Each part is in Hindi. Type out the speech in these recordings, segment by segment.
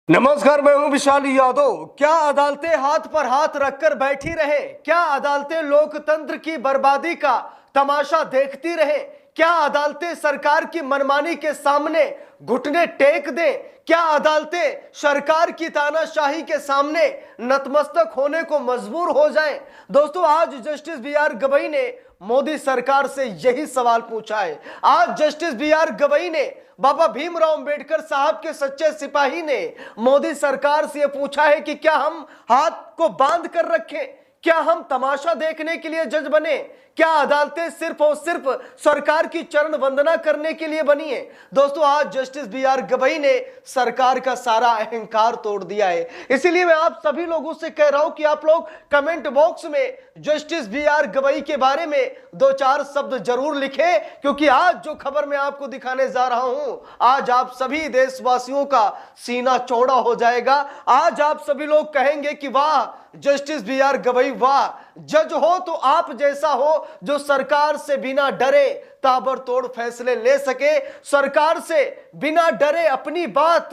नमस्कार, मैं हूं विशाल यादव। क्या अदालतें हाथ पर हाथ रखकर बैठी रहे? क्या अदालतें लोकतंत्र की बर्बादी का तमाशा देखती रहे? क्या अदालतें सरकार की मनमानी के सामने घुटने टेक दें? क्या अदालतें सरकार की तानाशाही के सामने नतमस्तक होने को मजबूर हो जाएं? दोस्तों, आज जस्टिस बी.आर. गवई ने मोदी सरकार से यही सवाल पूछा है। आज जस्टिस बी.आर. गवई ने, बाबा भीमराव अंबेडकर साहब के सच्चे सिपाही ने मोदी सरकार से यह पूछा है कि क्या हम हाथ को बांध कर रखें? क्या हम तमाशा देखने के लिए जज बने? क्या अदालतें सिर्फ और सिर्फ सरकार की चरण वंदना करने के लिए बनी है? दोस्तों, आज जस्टिस बी.आर. गवई ने सरकार का सारा अहंकार तोड़ दिया है। इसीलिए मैं आप सभी लोगों से कह रहा हूं कि आप लोग कमेंट बॉक्स में जस्टिस बी.आर. गवई के बारे में दो चार शब्द जरूर लिखें, क्योंकि आज जो खबर मैं आपको दिखाने जा रहा हूं, आज आप सभी देशवासियों का सीना चौड़ा हो जाएगा। आज आप सभी लोग कहेंगे कि वाह जस्टिस बी.आर. गवई, वाह, जज हो तो आप जैसा हो जो सरकार से बिना डरे ताबड़तोड़ फैसले ले सके, सरकार से बिना डरे अपनी बात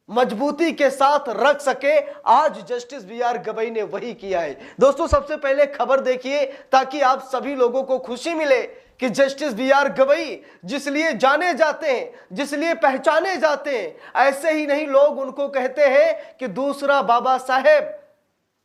मजबूती के साथ रख सके। आज जस्टिस बी.आर. गवई ने वही किया है। दोस्तों, सबसे पहले खबर देखिए ताकि आप सभी लोगों को खुशी मिले कि जस्टिस बी.आर. गवई जिस लिए जाने जाते हैं, जिस लिए पहचाने जाते हैं, ऐसे ही नहीं लोग उनको कहते हैं कि दूसरा बाबा साहेब,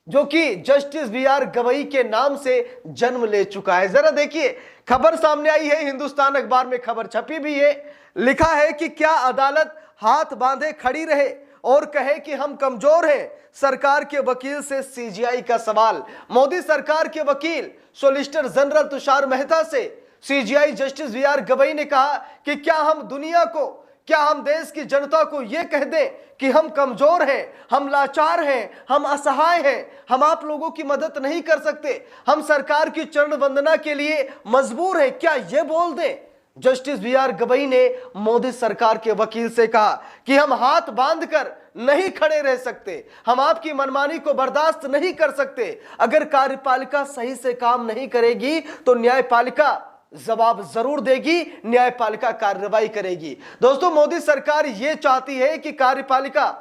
जो कि जस्टिस बी.आर. गवई के नाम से जन्म ले चुका है। जरा देखिए, खबर सामने आई है, हिंदुस्तान अखबार में खबर छपी भी है। लिखा है कि क्या अदालत हाथ बांधे खड़ी रहे और कहे कि हम कमजोर हैं? सरकार के वकील से सीजीआई का सवाल। मोदी सरकार के वकील सॉलिसिटर जनरल तुषार मेहता से सीजीआई जस्टिस बी.आर. गवई ने कहा कि क्या हम दुनिया को, क्या हम देश की जनता को यह कह दें कि हम कमजोर हैं, हम लाचार हैं, हम असहाय हैं, हम आप लोगों की मदद नहीं कर सकते, हम सरकार की चरण वंदना के लिए मजबूर हैं? क्या यह बोल दें? Justice B R. गवई ने मोदी सरकार के वकील से कहा कि हम हाथ बांधकर नहीं खड़े रह सकते, हम आपकी मनमानी को बर्दाश्त नहीं कर सकते। अगर कार्यपालिका सही से काम नहीं करेगी तो न्यायपालिका जवाब जरूर देगी, न्यायपालिका कार्रवाई करेगी। दोस्तों, मोदी सरकार यह चाहती है कि कार्यपालिका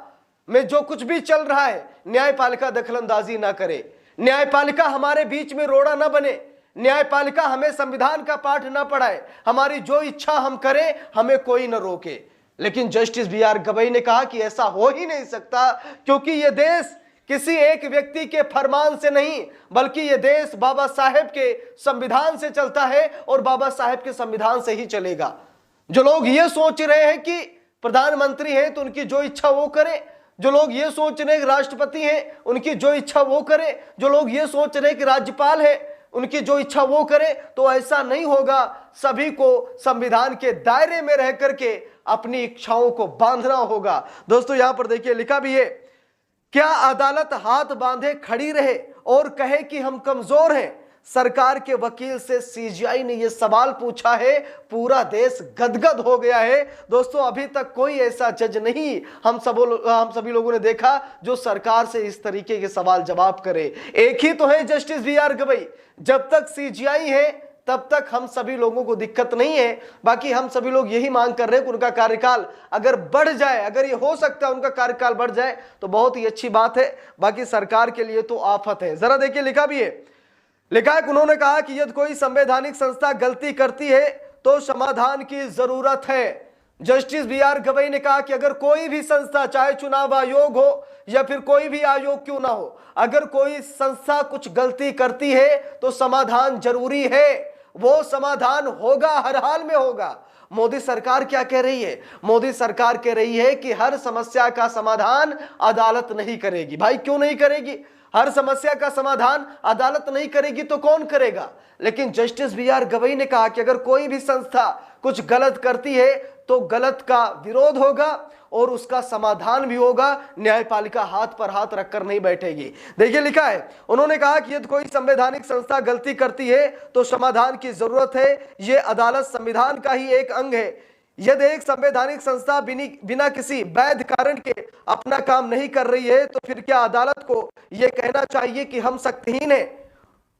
में जो कुछ भी चल रहा है, न्यायपालिका दखलंदाजी ना करे, न्यायपालिका हमारे बीच में रोड़ा ना बने, न्यायपालिका हमें संविधान का पाठ ना पढ़ाए, हमारी जो इच्छा हम करें, हमें कोई न रोके। लेकिन जस्टिस बी.आर. गवई ने कहा कि ऐसा हो ही नहीं सकता, क्योंकि यह देश किसी एक व्यक्ति के फरमान से नहीं, बल्कि यह देश बाबा साहेब के संविधान से चलता है और बाबा साहेब के संविधान से ही चलेगा। जो लोग ये सोच रहे हैं कि प्रधानमंत्री हैं तो उनकी जो इच्छा वो करें, जो लोग ये सोच रहे हैं कि राष्ट्रपति हैं उनकी जो इच्छा वो करें, जो लोग ये सोच रहे हैं कि राज्यपाल है उनकी जो इच्छा वो करे, तो ऐसा नहीं होगा। सभी को संविधान के दायरे में रह करके अपनी इच्छाओं को बांधना होगा। दोस्तों, यहां पर देखिए लिखा भी है, क्या अदालत हाथ बांधे खड़ी रहे और कहे कि हम कमजोर हैं? सरकार के वकील से सीजीआई ने यह सवाल पूछा है। पूरा देश गदगद हो गया है। दोस्तों, अभी तक कोई ऐसा जज नहीं हम सभी लोगों ने देखा जो सरकार से इस तरीके के सवाल जवाब करे। एक ही तो है जस्टिस बी.आर. गवई। जब तक सीजीआई है तब तक हम सभी लोगों को दिक्कत नहीं है। बाकी हम सभी लोग यही मांग कर रहे हैं कि उनका कार्यकाल अगर बढ़ जाए, अगर ये हो सकता है उनका कार्यकाल बढ़ जाए तो बहुत ही अच्छी बात है। बाकी सरकार के लिए तो आफत है। जरा देखिए, लिखा भी है, लिखा है, उन्होंने कहा कि यदि कोई संवैधानिक संस्था गलती करती है तो समाधान की जरूरत है। Justice B R. गवई ने कहा कि अगर कोई भी संस्था, चाहे चुनाव आयोग हो या फिर कोई भी आयोग क्यों ना हो, अगर कोई संस्था कुछ गलती करती है तो समाधान जरूरी है। वो समाधान होगा, हर हाल में होगा। मोदी सरकार क्या कह रही है? मोदी सरकार कह रही है कि हर समस्या का समाधान अदालत नहीं करेगी। भाई, क्यों नहीं करेगी? हर समस्या का समाधान अदालत नहीं करेगी तो कौन करेगा? लेकिन जस्टिस बी.आर. गवई ने कहा कि अगर कोई भी संस्था कुछ गलत करती है तो गलत का विरोध होगा और उसका समाधान भी होगा। न्यायपालिका हाथ पर हाथ रखकर नहीं बैठेगी। देखिए, लिखा है, उन्होंने कहा कि यदि कोई संवैधानिक संस्था गलती करती है तो समाधान की जरूरत है। यह अदालत संविधान का ही एक अंग है। यदि एक संवैधानिक संस्था बिना किसी वैध कारण के अपना काम नहीं कर रही है तो फिर क्या अदालत को यह कहना चाहिए कि हम शक्तिहीन हैं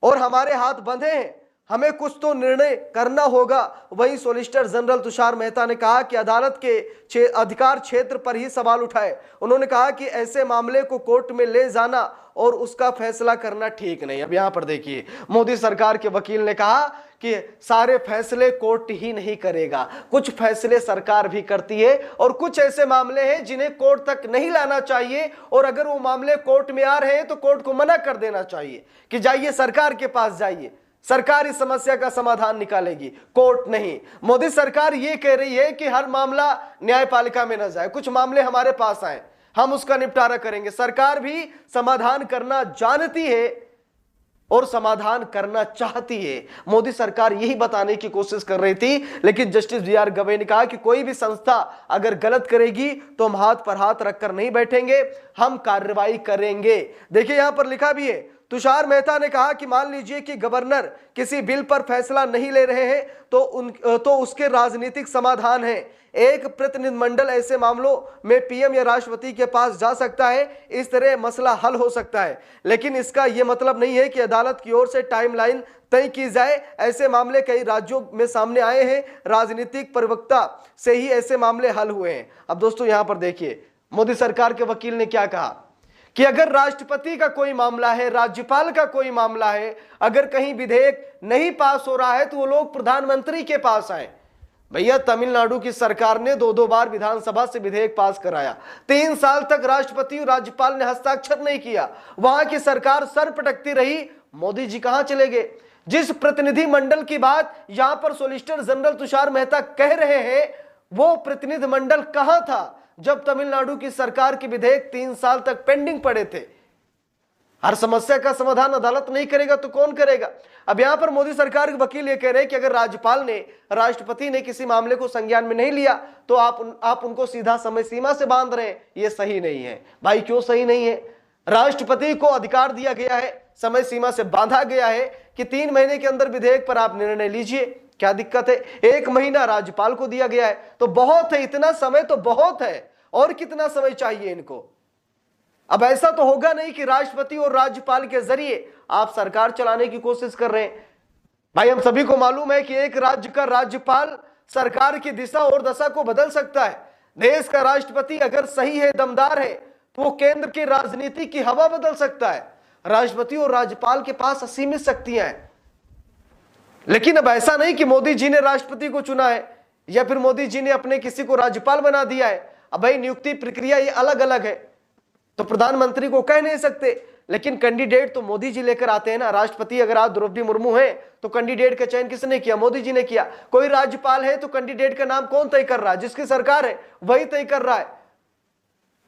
और हमारे हाथ बंधे हैं? हमें कुछ तो निर्णय करना होगा। वहीं सॉलिसिटर जनरल तुषार मेहता ने कहा कि अदालत के अधिकार क्षेत्र पर ही सवाल उठाए। उन्होंने कहा कि ऐसे मामले को कोर्ट में ले जाना और उसका फैसला करना ठीक नहीं। अब यहां पर देखिए, मोदी सरकार के वकील ने कहा कि सारे फैसले कोर्ट ही नहीं करेगा, कुछ फैसले सरकार भी करती है और कुछ ऐसे मामले हैं जिन्हें कोर्ट तक नहीं लाना चाहिए, और अगर वो मामले कोर्ट में आ रहे हैं तो कोर्ट को मना कर देना चाहिए कि जाइए सरकार के पास जाइए, सरकार इस समस्या का समाधान निकालेगी, कोर्ट नहीं। मोदी सरकार ये कह रही है कि हर मामला न्यायपालिका में न जाए, कुछ मामले हमारे पास आए, हम उसका निपटारा करेंगे। सरकार भी समाधान करना जानती है और समाधान करना चाहती है। मोदी सरकार यही बताने की कोशिश कर रही थी, लेकिन जस्टिस BR गवई ने कहा कि कोई भी संस्था अगर गलत करेगी तो हम हाथ पर हाथ रखकर नहीं बैठेंगे, हम कार्रवाई करेंगे। देखिए यहां पर लिखा भी है, तुषार मेहता ने कहा कि मान लीजिए कि गवर्नर किसी बिल पर फैसला नहीं ले रहे हैं तो उसके राजनीतिक समाधान है। एक प्रतिनिधिमंडल ऐसे मामलों में PM या राष्ट्रपति के पास जा सकता है, इस तरह मसला हल हो सकता है। लेकिन इसका यह मतलब नहीं है कि अदालत की ओर से टाइमलाइन तय की जाए। ऐसे मामले कई राज्यों में सामने आए हैं, राजनीतिक प्रवक्ता से ही ऐसे मामले हल हुए हैं। अब दोस्तों यहां पर देखिए, मोदी सरकार के वकील ने क्या कहा कि अगर राष्ट्रपति का कोई मामला है, राज्यपाल का कोई मामला है, अगर कहीं विधेयक नहीं पास हो रहा है तो वो लोग प्रधानमंत्री के पास आए। भैया तमिलनाडु की सरकार ने 2-2 बार विधानसभा से विधेयक पास कराया, 3 साल तक राष्ट्रपति और राज्यपाल ने हस्ताक्षर नहीं किया, वहां की सरकार सर पटकती रही। मोदी जी कहां चले गए? जिस प्रतिनिधि मंडल की बात यहां पर सॉलिसिटर जनरल तुषार मेहता कह रहे हैं, वो प्रतिनिधि मंडल कहां था जब तमिलनाडु की सरकार के विधेयक 3 साल तक पेंडिंग पड़े थे? हर समस्या का समाधान अदालत नहीं करेगा तो कौन करेगा? अब यहां पर मोदी सरकार के वकील ये कह रहे हैं कि अगर राज्यपाल ने, राष्ट्रपति ने किसी मामले को संज्ञान में नहीं लिया तो आप उनको सीधा समय सीमा से बांध रहे हैं। ये सही नहीं है। भाई क्यों सही नहीं है? राष्ट्रपति को अधिकार दिया गया है, समय सीमा से बांधा गया है कि 3 महीने के अंदर विधेयक पर आप निर्णय लीजिए, क्या दिक्कत है? 1 महीना राज्यपाल को दिया गया है तो बहुत है, इतना समय तो बहुत है, और कितना समय चाहिए इनको? अब ऐसा तो होगा नहीं कि राष्ट्रपति और राज्यपाल के जरिए आप सरकार चलाने की कोशिश कर रहे हैं। भाई हम सभी को मालूम है कि एक राज्य का राज्यपाल सरकार की दिशा और दशा को बदल सकता है। देश का राष्ट्रपति अगर सही है, दमदार है, तो वो केंद्र की राजनीति की हवा बदल सकता है। राष्ट्रपति और राज्यपाल के पास असीमित शक्तियां हैं। लेकिन अब ऐसा नहीं कि मोदी जी ने राष्ट्रपति को चुना है या फिर मोदी जी ने अपने किसी को राज्यपाल बना दिया है। अब भाई नियुक्ति प्रक्रिया ये अलग अलग है, तो प्रधानमंत्री को कह नहीं सकते, लेकिन कैंडिडेट तो मोदी जी लेकर आते हैं ना। राष्ट्रपति अगर आज द्रौपदी मुर्मू है तो कैंडिडेट का चयन किसने किया? मोदी जी ने किया। कोई राज्यपाल है तो कैंडिडेट का नाम कौन तय कर रहा है? जिसकी सरकार है वही तय कर रहा है।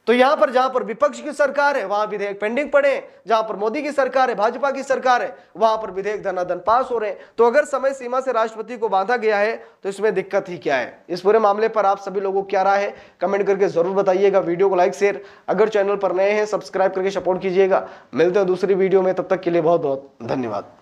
तो यहां पर जहां पर विपक्ष की सरकार है वहां विधेयक पेंडिंग पड़े हैं, जहां पर मोदी की सरकार है, भाजपा की सरकार है, वहां पर विधेयक धनाधन पास हो रहे हैं। तो अगर समय सीमा से राष्ट्रपति को बांधा गया है तो इसमें दिक्कत ही क्या है? इस पूरे मामले पर आप सभी लोगों को क्या राय है कमेंट करके जरूर बताइएगा। वीडियो को लाइक शेयर, अगर चैनल पर नए हैं सब्सक्राइब करके सपोर्ट कीजिएगा। मिलते हैं दूसरी वीडियो में, तब तक के लिए बहुत बहुत धन्यवाद।